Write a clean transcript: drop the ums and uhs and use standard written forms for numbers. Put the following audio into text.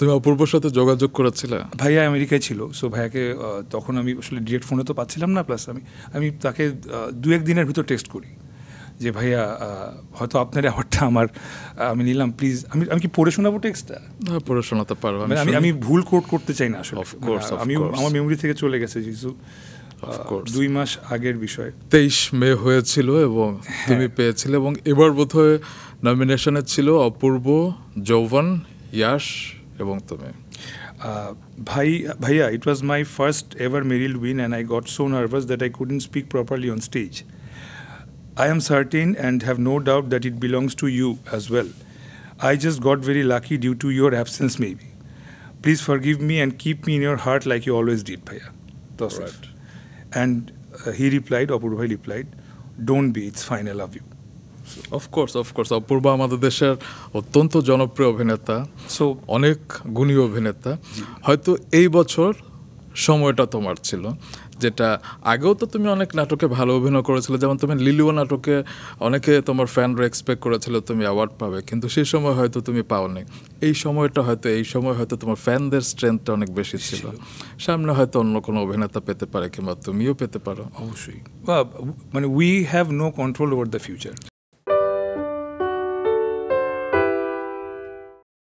তুমি অপূর্বর সাথে যোগাযোগ করেছিলে? ভাইয়া আমেরিকায় ছিল, সো ভাইয়াকে তখন আমি আসলে ডিরেক্ট ফোনে তো পাচ্ছিলাম না, প্লাস আমি তাকে 2-1 দিনের ভিতর টেক্সট করি যে ভাইয়া হয়তো আপনার অ্যাওয়ার্ডটা আমি নিলাম, প্লিজ। আমি কি পড়ে শোনাবো টেক্সটটা? পড়ে শোনাতে পারবো। আমি ভুল কোট করতে চাই না আসলে, আমি course. আমার মেমোরি থেকে চলে গেছে যেহেতু 2 মাস আগের বিষয়। 23 মে হয়েছিল এবং তুমি পেয়েছিলে, এবং এবার বোধহয় নমিনেশনে ছিল অপূর্ব, যৌবন, ইয়াশ এবং তুমি। Bhaiya, it was my first ever Meryl win and I got so nervous that I couldn't speak properly on stage. I am certain and have no doubt that it belongs to you as well. I just got very lucky due to your absence maybe. Please forgive me and keep me in your heart like you always did, Bhaiya. Right. And he replied, Apurva Bhai replied, don't be, it's fine, I love you. Of course অপূর্ব আমাদের দেশের অত্যন্ত জনপ্রিয় অভিনেতা, so অনেক গুণী অভিনেতা। হয়তো এই বছর সময়টা তোমার ছিল, যেটা আগেও তো তুমি অনেক নাটকে ভালো অভিনয় করেছিলে, যেমন তুমি লিলিও নাটকে অনেকে তোমার ফ্যানরা এক্সপেক্ট করেছিল তুমি অ্যাওয়ার্ড পাবে, কিন্তু সেই সময় হয়তো তুমি পাওনি। এই সময় হয়তো তোমার ফ্যানদের স্ট্রেংথটা অনেক বেশি ছিল। সামনে হয়তো অন্য কোনো অভিনেতা পেতে পারে, কিংবা তুমিও পেতে পারো। অবশ্যই, মানে we have no control over the future.